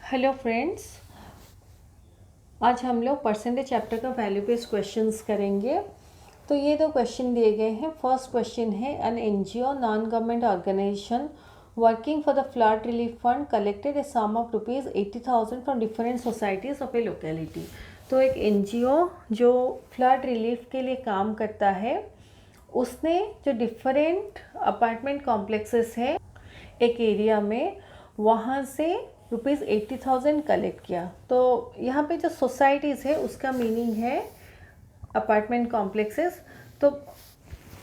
Hello friends, आज हम लोग परसेंटेज चैप्टर का वैल्यू बेस्ड क्वेश्चंस करेंगे। तो ये दो क्वेश्चन दिए गए हैं। फर्स्ट क्वेश्चन है, an NGO non government organisation working for the flood relief fund collected a sum of ₹80,000 from different societies of a locality. तो एक एनजीओ जो फ्लड रिलीफ के लिए काम करता है, उसने जो डिफरेंट अपार्टमेंट कॉम्प्लेक्सेस है एक एरिया में, वहाँ से ₹80,000 कलेक्ट किया। तो यहाँ पे जो सोसाइटीज़ है उसका मीनिंग है अपार्टमेंट कॉम्प्लेक्सेस। तो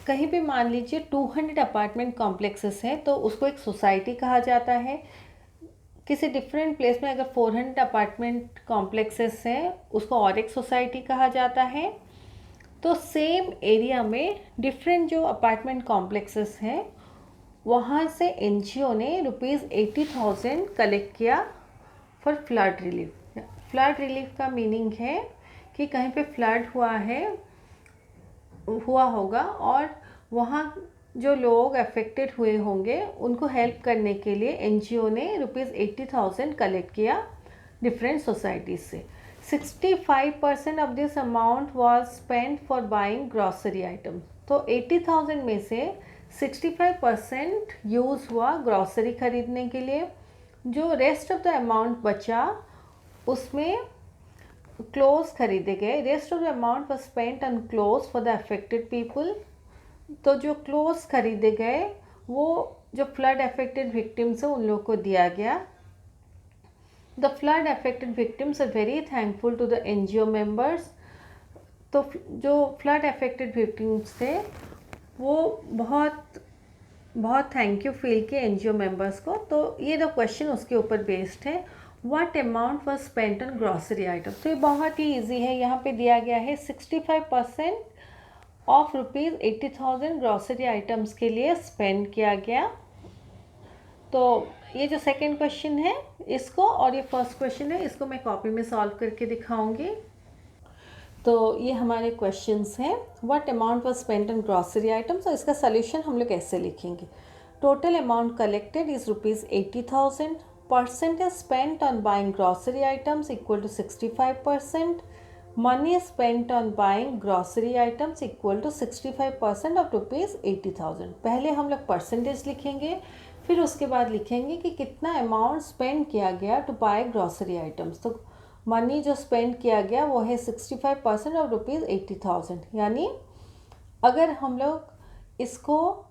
कहीं पे मान लीजिए 200 अपार्टमेंट कॉम्प्लेक्सेस हैं तो उसको एक सोसाइटी कहा जाता है। किसी डिफरेंट प्लेस में अगर 400 अपार्टमेंट कॉम्प्लेक्सेस हैं उसको और एक सोसाइटी कहा जाता है। तो सेम एरिया में डिफरेंट जो अपार्टमेंट कॉम्प्लेक्सेस हैं वहाँ से एनजीओ ने ₹80,000 कलेक्ट किया for flood relief. Flood relief का मीनिंग है कि कहीं पे फ्लड हुआ होगा और वहाँ जो लोग अफेक्टेड हुए होंगे उनको हेल्प करने के लिए एनजीओ ने ₹80,000 कलेक्ट किया डिफरेंट सोसाइटीज़ से। 65% of this amount was spent for buying grocery item. तो 80,000 में से 65% यूज़ हुआ ग्रॉसरी खरीदने के लिए। जो रेस्ट ऑफ द अमाउंट बचा उसमें क्लोथ्स खरीदे गए। Rest of the amount was spent on clothes for the affected people. तो जो क्लोथ्स खरीदे गए वो जो फ्लड अफेक्टेड विक्टिम्स है उन लोगों को दिया गया। The flood affected victims are very thankful to the NGO members. तो जो फ्लड अफेक्टेड विक्टिम्स थे वो बहुत थैंक यू फील किए एनजीओ मेंबर्स को। तो ये दो क्वेश्चन उसके ऊपर बेस्ड है। What amount was spent on grocery item. तो ये बहुत ही इजी है। यहाँ पे दिया गया है 65% ऑफ ₹80,000 ग्रॉसरी आइटम्स के लिए स्पेंड किया गया। तो ये जो सेकेंड क्वेश्चन है इसको और ये फर्स्ट क्वेश्चन है इसको मैं कॉपी में सॉल्व करके दिखाऊंगी। तो ये हमारे क्वेश्चंस हैं। What amount was spent on grocery items. और इसका सल्यूशन हम लोग ऐसे लिखेंगे। Total amount collected is ₹80,000। Percentage spent on buying grocery items equal to 65%। Money spent on buying grocery items equal to 65% of ₹80,000। पहले हम लोग परसेंटेज लिखेंगे, फिर उसके बाद लिखेंगे कि कितना अमाउंट स्पेंड किया गया टू बाय ग्रॉसरी आइटम्स। तो मनी जो स्पेंड किया गया वो है 65% ऑफ ₹80,000। यानी अगर हम लोग इसको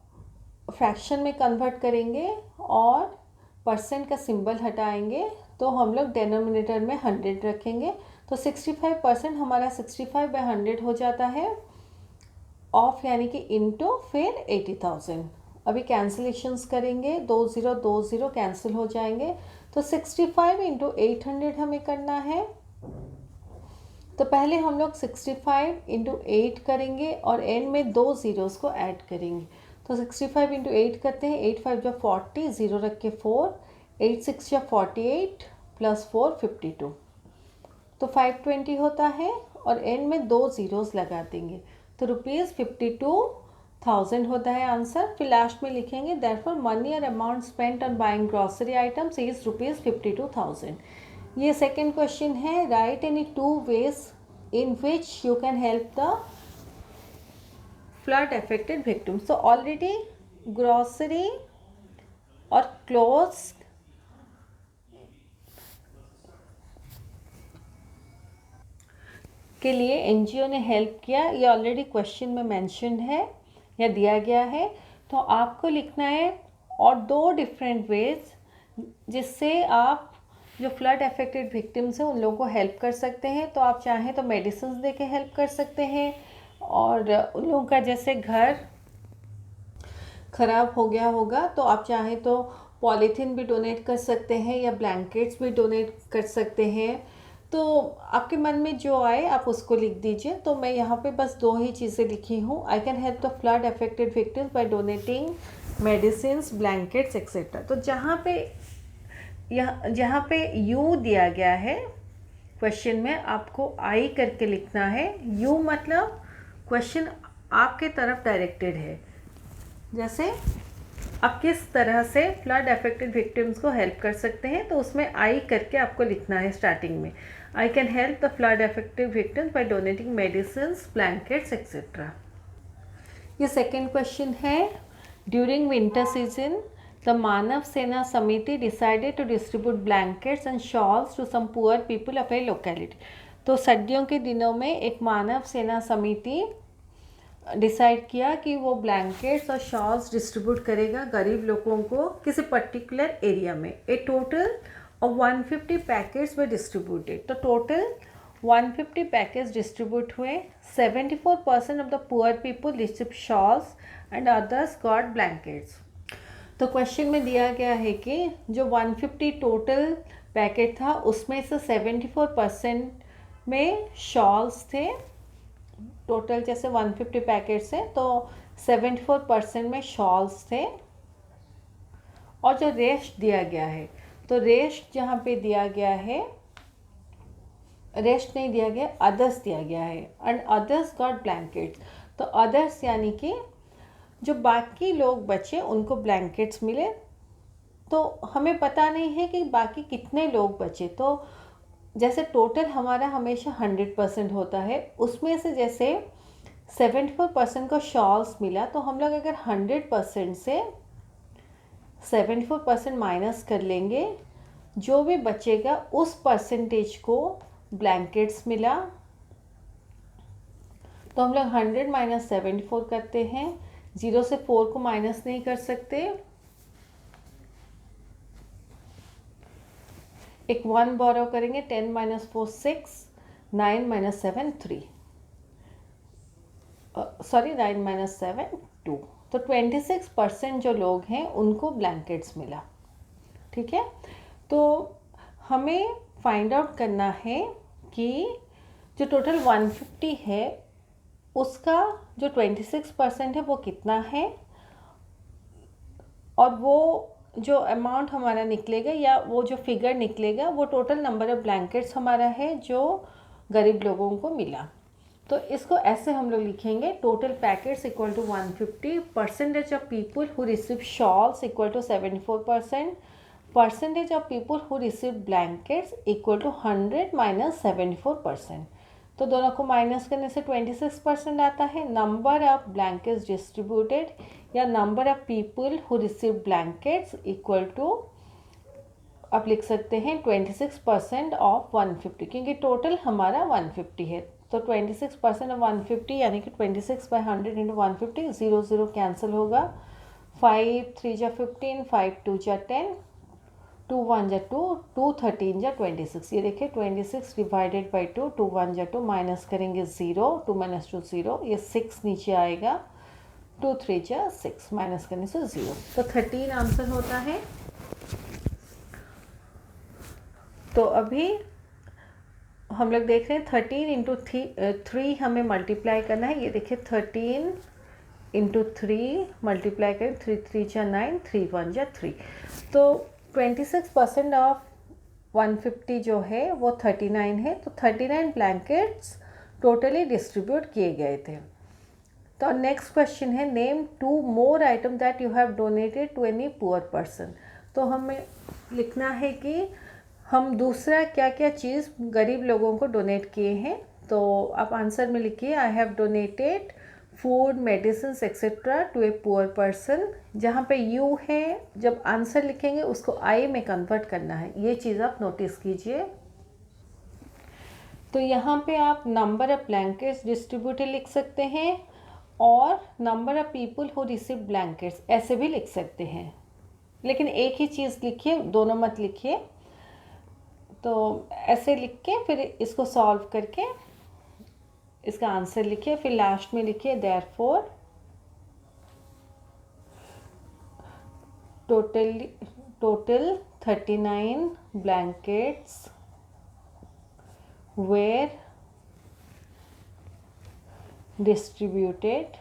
फ्रैक्शन में कन्वर्ट करेंगे और परसेंट का सिंबल हटाएंगे तो हम लोग डेनोमिनेटर में 100 रखेंगे। तो 65% हमारा 65/100 हो जाता है, ऑफ यानी कि इनटू फिर 80,000। अभी कैंसिलेशंस करेंगे, 2 0 कैंसिल हो जाएंगे। तो 65 × 800 हमें करना है। तो पहले हम लोग 65 × 8 करेंगे और एंड में 2 ज़ीरोज़ को ऐड करेंगे। तो 65 × 8 करते हैं। 8 5 जा 40, 0 रख के 4, 8 6 जा 48 प्लस 4 52। तो 520 होता है और एंड में 2 ज़ीरोज़ लगा देंगे। तो ₹52,000 होता है आंसर। फिर लास्ट में लिखेंगे देयरफॉर मनी और amount spent on buying grocery items is ₹52,000। ये सेकेंड क्वेश्चन है। Right any 2 ways in which you can help the flood affected victims. तो ऑलरेडी ग्रॉसरी और क्लोथ्स के लिए एनजीओ ने हेल्प किया, ये ऑलरेडी क्वेश्चन में मेंशन है या दिया गया है। तो आपको लिखना है और 2 डिफरेंट वेज जिससे आप जो फ्लड अफेक्टेड विक्टिम्स हैं उन लोगों को हेल्प कर सकते हैं। तो आप चाहें तो मेडिसिन दे के हेल्प कर सकते हैं, और उन लोगों का जैसे घर ख़राब हो गया होगा तो आप चाहें तो पॉलीथीन भी डोनेट कर सकते हैं या ब्लैंकेट्स भी डोनेट कर सकते हैं। तो आपके मन में जो आए आप उसको लिख दीजिए। तो मैं यहाँ पे बस 2 ही चीज़ें लिखी हूँ। I can help the flood affected victims by donating medicine, blankets etcetera. तो जहाँ पे यू दिया गया है क्वेश्चन में आपको आई करके लिखना है। यू मतलब क्वेश्चन आपके तरफ डायरेक्टेड है। जैसे आप किस तरह से फ्लड अफेक्टेड विक्टिम्स को हेल्प कर सकते हैं, तो उसमें आई करके आपको लिखना है स्टार्टिंग में। I can help the flood affected victims by donating medicine, blankets etcetera. ये सेकेंड क्वेश्चन है, during winter season the Manav Sena Samiti decided to distribute blankets and shawls to some poor people of a locality. तो सर्दियों के दिनों में एक मानव सेना समिति decide किया कि वो ब्लैंकेट्स और शॉल्स डिस्ट्रीब्यूट करेगा गरीब लोगों को किसी पर्टिकुलर एरिया में। A total of 150 packets were distributed. तो टोटल 150 पैकेट्स डिस्ट्रीब्यूट हुए। 74% of the poor people receive shawls and others got blankets. तो क्वेश्चन में दिया गया है कि जो 150 टोटल पैकेट था उसमें से 74% में शॉल्स थे। टोटल जैसे 150 पैकेट्स हैं तो 74% में शॉल्स थे। और जो रेस्ट दिया गया है, तो रेस्ट जहाँ पे दिया गया है, रेस्ट नहीं दिया गया, अदर्स दिया गया है। And others got blankets. तो अदर्स यानी कि जो बाकी लोग बचे उनको ब्लैंकेट्स मिले। तो हमें पता नहीं है कि बाकी कितने लोग बचे। तो जैसे टोटल हमारा हमेशा 100% होता है, उसमें से जैसे 74% को शॉल्स मिला, तो हम लोग अगर 100% से 74% माइनस कर लेंगे, जो भी बचेगा उस परसेंटेज को ब्लैंकेट्स मिला। तो हम लोग 100 माइनस 74 करते हैं, 0 से 4 को माइनस नहीं कर सकते। एक 1 बोरो करेंगे, 10 माइनस 4 6, 9 माइनस 7 3, सॉरी 9 माइनस 7 2। तो 26% जो लोग हैं उनको ब्लैंकेट्स मिला। ठीक है, तो हमें फाइंड आउट करना है कि जो टोटल 150 है उसका जो 26% है वो कितना है, और वो जो अमाउंट हमारा निकलेगा या वो जो फिगर निकलेगा वो टोटल नंबर ऑफ ब्लैंकेट्स हमारा है जो गरीब लोगों को मिला। तो इसको ऐसे हम लोग लिखेंगे, total packets equal to 150, percentage of people who receive shawls equal to 74%, percentage of people who receive blankets equal to 100 minus 74%। तो दोनों को माइनस करने से 26% आता है। नंबर ऑफ ब्लैंकेट्स डिस्ट्रीब्यूटेड या number of people who receive blankets equal to, आप लिख सकते हैं 26% ऑफ 150, क्योंकि टोटल हमारा 150 है। तो 26% ऑफ 150 यानी कि 26/100 इंटू 150, 0 0 कैंसिल होगा। 5 3 जा 15, 5 2 जा 10, 2 1 जा 2, 2 13 जा 26। ये देखिए 26 डिवाइडेड बाई 2, 2 1 जा 2, माइनस करेंगे 0, 2 माइनस 2 0, ये 6 नीचे आएगा, 2 3 जा 6, माइनस करने से 0। तो 13 आंसर होता है। तो अभी हम लोग देख रहे हैं 13 इंटू 3 हमें मल्टीप्लाई करना है। ये देखिए 13 इंटू 3 मल्टीप्लाई करें, 3 3 जा 9, 3 1 जा 3। तो 26% ऑफ 150 जो है वो 39 है। तो 39 ब्लैंकेट्स टोटली डिस्ट्रीब्यूट किए गए थे। तो नेक्स्ट क्वेश्चन है, name 2 more item that you have donated to any poor person. तो हमें लिखना है कि हम दूसरा क्या क्या चीज़ गरीब लोगों को डोनेट किए हैं। तो आप आंसर में लिखिए, I have donated food, medicine etcetera to a poor person. जहाँ पे यू है, जब आंसर लिखेंगे उसको आई में कन्वर्ट करना है, ये चीज़ आप नोटिस कीजिए। तो यहाँ पे आप नंबर ऑफ ब्लैंकेट्स डिस्ट्रीब्यूटेड लिख सकते हैं और number of people who receive blankets ऐसे भी लिख सकते हैं, लेकिन एक ही चीज़ लिखिए, दोनों मत लिखिए। तो ऐसे लिख के फिर इसको सॉल्व करके इसका आंसर लिखिए, फिर लास्ट में लिखिए therefore total 39 blankets were distributed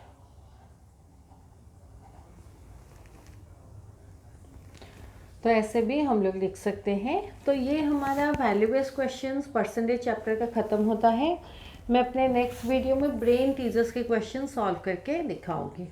तो ऐसे भी हम लोग लिख सकते हैं। तो ये हमारा value based questions percentage chapter का ख़त्म होता है। मैं अपने नेक्स्ट वीडियो में ब्रेन टीजर्स के क्वेश्चन सॉल्व करके दिखाऊंगी।